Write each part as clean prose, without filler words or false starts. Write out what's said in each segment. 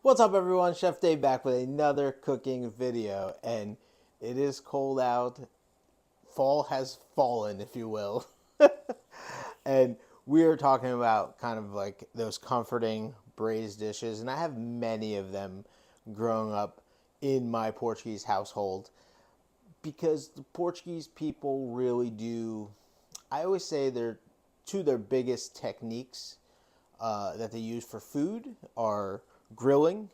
What's up everyone, Chef Dave back with another cooking video, and it is cold out. Fall has fallen, if you will. And we are talking about kind of like those comforting braised dishes, and I have many of them growing up in my Portuguese household because the Portuguese people really do. I always say they're two of their biggest techniques that they use for food are grilling,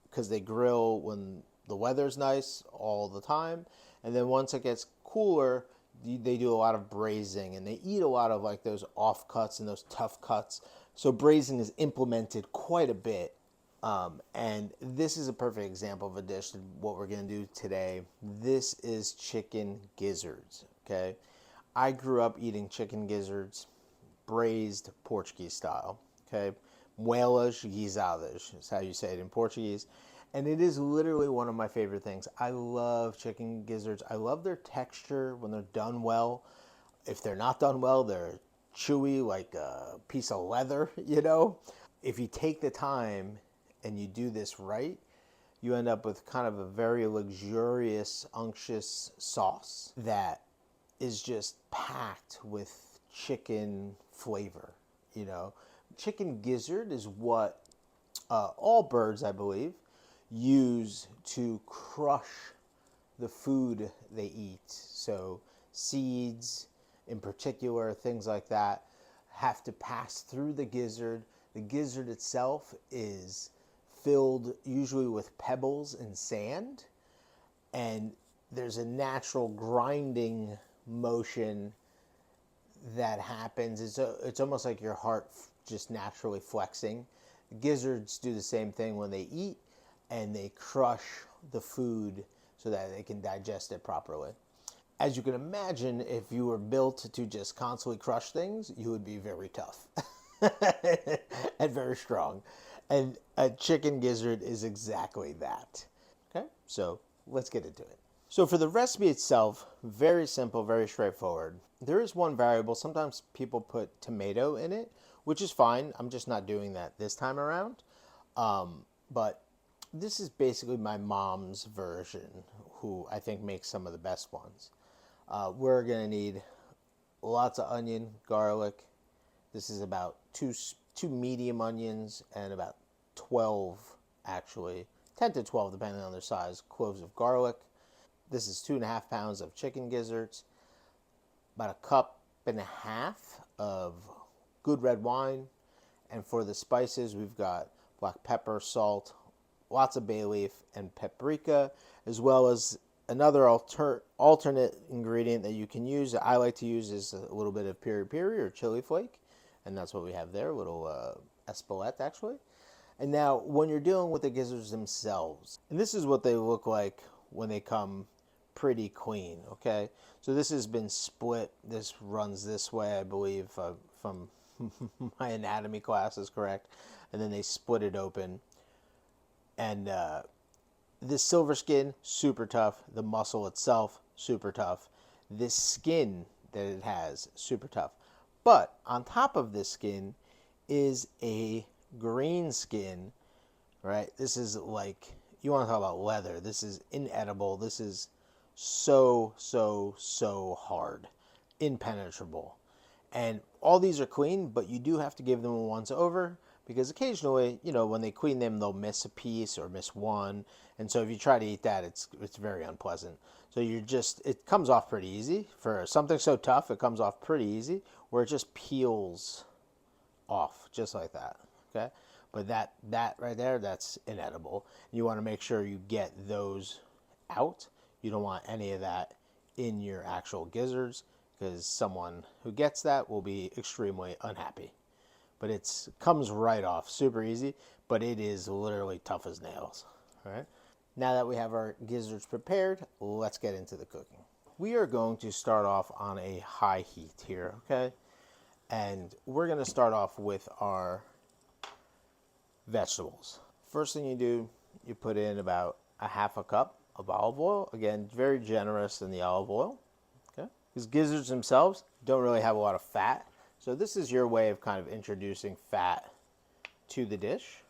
because they grill when the weather's nice all the time, and then once it gets cooler, they do a lot of braising, and they eat a lot of like those offcuts and those tough cuts. So braising is implemented quite a bit, and this is a perfect example of a dish. What we're going to do today, this is chicken gizzards. Okay, I grew up eating chicken gizzards, braised Portuguese style. Okay, Moelas Portuguesas is how you say it in Portuguese. And it is literally one of my favorite things. I love chicken gizzards. I love their texture when they're done well. If they're not done well, they're chewy like a piece of leather, you know? If you take the time and you do this right, you end up with kind of a very luxurious, unctuous sauce that is just packed with chicken flavor, you know? Chicken gizzard is what all birds, I believe, use to crush the food they eat. So seeds in particular, things like that, have to pass through the gizzard. The gizzard itself is filled usually with pebbles and sand, and there's a natural grinding motion that happens. It's almost like your heart just naturally flexing. Gizzards do the same thing when they eat, and they crush the food so that they can digest it properly. As you can imagine, if you were built to just constantly crush things, you would be very tough and very strong. And a chicken gizzard is exactly that. Okay, so let's get into it. So for the recipe itself, very simple, very straightforward. There is one variable. Sometimes people put tomato in it, which is fine. I'm just not doing that this time around. But this is basically my mom's version, who I think makes some of the best ones. We're going to need lots of onion, garlic. This is about two medium onions and about 12, actually, 10 to 12, depending on their size, cloves of garlic. This is 2.5 pounds of chicken gizzards, about a cup and a half of good red wine. And for the spices, we've got black pepper, salt, lots of bay leaf, and paprika, as well as another alternate ingredient that you can use that I like to use is a little bit of piri piri or chili flake. And that's what we have there, a little espelette actually. And now when you're dealing with the gizzards themselves, and this is what they look like when they come pretty clean, okay? So this has been split. This runs this way, I believe, from my anatomy class is correct. And then they split it open. And this silver skin, super tough. The muscle itself, super tough. This skin that it has, super tough. But on top of this skin is a green skin, right? This is like, you want to talk about leather. This is inedible. This is so hard, impenetrable. And all these are clean, but you do have to give them a once over, because occasionally, you know, when they clean them, they'll miss a piece or miss one. And so if you try to eat that, it's very unpleasant. So it comes off pretty easy. For something so tough, it comes off pretty easy, where it just peels off just like that, okay? But that right there, that's inedible. You want to make sure you get those out. You don't want any of that in your actual gizzards, because someone who gets that will be extremely unhappy. But it comes right off, super easy, but it is literally tough as nails. All right. Now that we have our gizzards prepared, let's get into the cooking. We are going to start off on a high heat here, okay? And we're going to start off with our vegetables. First thing you do, you put in about a half a cup of olive oil. Again, very generous in the olive oil. Okay, because gizzards themselves don't really have a lot of fat, so this is your way of kind of introducing fat to the dish.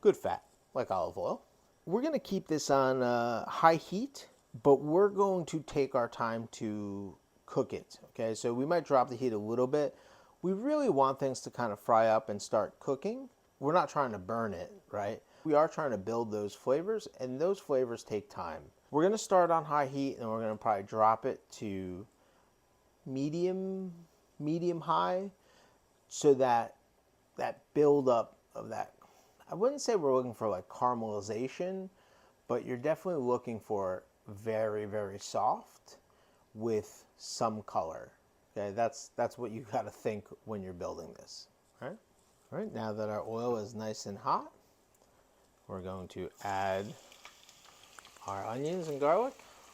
good fat, like olive oil. We're going to keep this on high heat, but we're going to take our time to cook it. Okay, so we might drop the heat a little bit. We really want things to kind of fry up and start cooking. We're not trying to burn it, right? We are trying to build those flavors, and those flavors take time. We're going to start on high heat, and we're going to probably drop it to medium high, so that build up of that, I wouldn't say we're looking for like caramelization, but you're definitely looking for very, very soft with some color. Okay, that's what you got to think when you're building this. All right. All right, now that our oil is nice and hot, we're going to add our onions and garlic.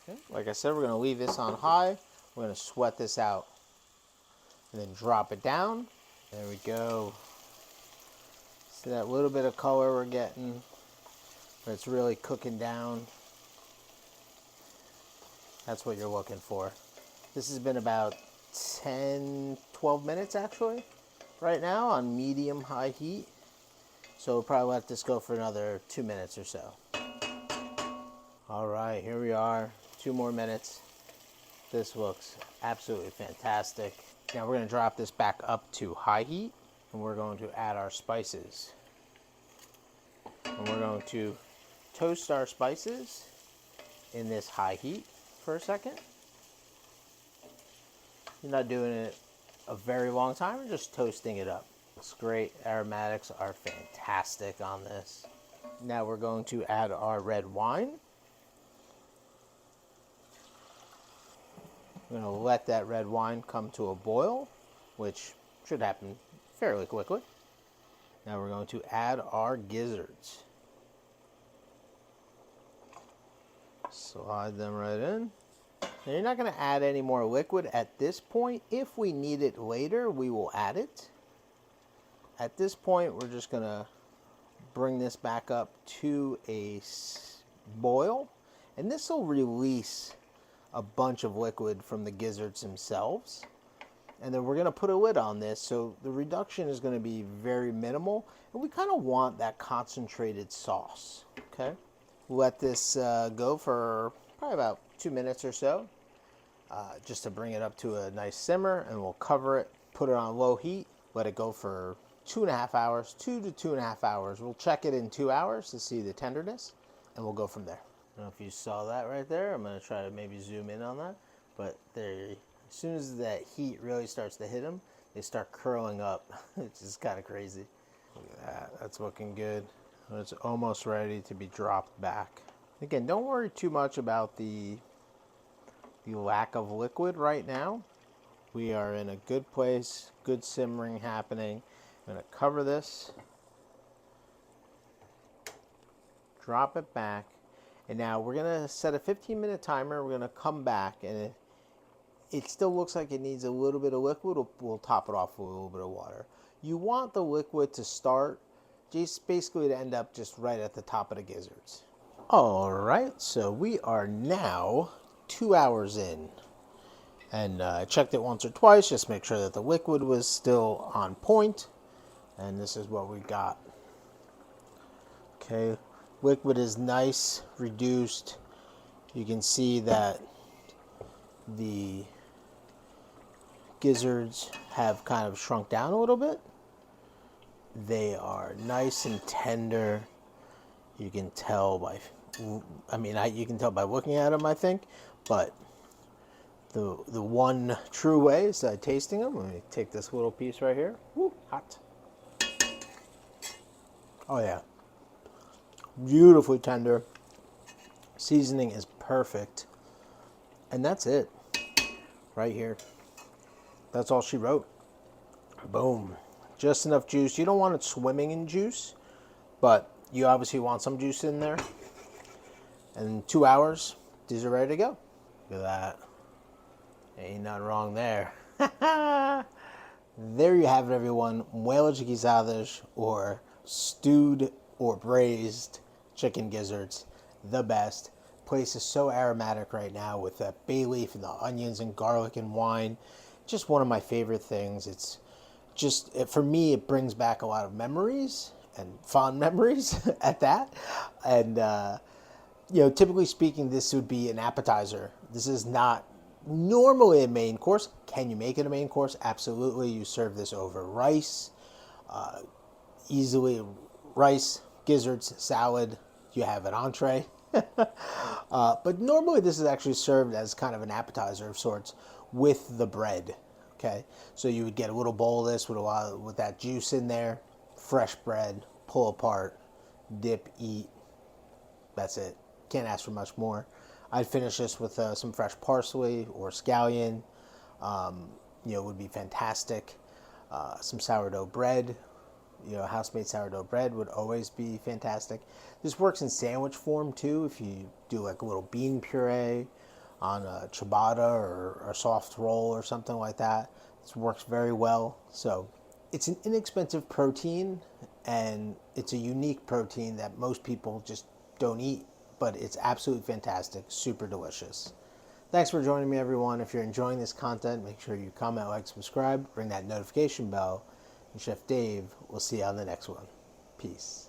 Okay. Like I said, we're going to leave this on high. We're going to sweat this out and then drop it down. There we go. See that little bit of color we're getting, but it's really cooking down. That's what you're looking for. This has been about 10-12 minutes actually right now on medium high heat, so we'll probably let this go for another 2 minutes or so. All right, here we are, 2 more minutes. This looks absolutely fantastic. Now we're going to drop this back up to high heat, and we're going to add our spices. And we're going to toast our spices in this high heat for a second. You're not doing it a very long time, you're just toasting it up. Looks great. Aromatics are fantastic on this. Now we're going to add our red wine. We're going to let that red wine come to a boil, which should happen fairly quickly. Now we're going to add our gizzards. Slide them right in. Now you're not going to add any more liquid at this point. If we need it later, we will add it. At this point, we're just going to bring this back up to a boil, and this will release a bunch of liquid from the gizzards themselves. And then we're going to put a lid on this, so the reduction is going to be very minimal, and we kind of want that concentrated sauce. Okay, let this go for probably about 2 minutes or so, just to bring it up to a nice simmer, and we'll cover it, put it on low heat, let it go for 2.5 hours, 2 to 2.5 hours. We'll check it in 2 hours to see the tenderness, and we'll go from there. I don't know if you saw that right there. I'm going to try to maybe zoom in on that, but there. As soon as that heat really starts to hit them, they start curling up. It's just kind of crazy. Look at that. That's looking good. It's almost ready to be dropped back. Again, don't worry too much about the lack of liquid right now. We are in a good place, good simmering happening. I'm going to cover this, drop it back, and now we're going to set a 15-minute timer. We're going to come back, and it still looks like it needs a little bit of liquid. We'll top it off with a little bit of water. You want the liquid to start, just basically to end up just right at the top of the gizzards. All right, so we are now 2 hours in. And I checked it once or twice, just make sure that the liquid was still on point. And this is what we got. Okay, liquid is nice, reduced. You can see that the gizzards have kind of shrunk down a little bit. They are nice and tender. You can tell by, you can tell by looking at them, I think, but the one true way is by tasting them. Let me take this little piece right here. Woo, hot. Oh yeah, beautifully tender. Seasoning is perfect, and that's it right here. That's all she wrote. Boom. Just enough juice. You don't want it swimming in juice, but you obviously want some juice in there. And in 2 hours, these are ready to go. Look at that. Ain't nothing wrong there. There you have it, everyone. Moelas Portuguesas, or stewed or braised chicken gizzards. The best. Place is so aromatic right now with that bay leaf and the onions and garlic and wine. Just one of my favorite things. It's just, for me, it brings back a lot of memories, and fond memories at that. And typically speaking, this would be an appetizer. This is not normally a main course. Can you make it a main course? Absolutely. You serve this over rice, easily rice, gizzards, salad. You have an entree. But normally this is actually served as kind of an appetizer of sorts with the bread. Okay, so you would get a little bowl of this with that juice in there, fresh bread, pull apart, dip, eat. That's it. Can't ask for much more. I'd finish this with some fresh parsley or scallion. Would be fantastic. Some sourdough bread. House-made sourdough bread would always be fantastic. This works in sandwich form too. If you do like a little bean puree on a ciabatta or a soft roll or something like that, this works very well. So it's an inexpensive protein, and it's a unique protein that most people just don't eat, but it's absolutely fantastic, super delicious. Thanks for joining me, everyone. If you're enjoying this content, make sure you comment, like, subscribe, ring that notification bell, and Chef Dave will see you on the next one. Peace.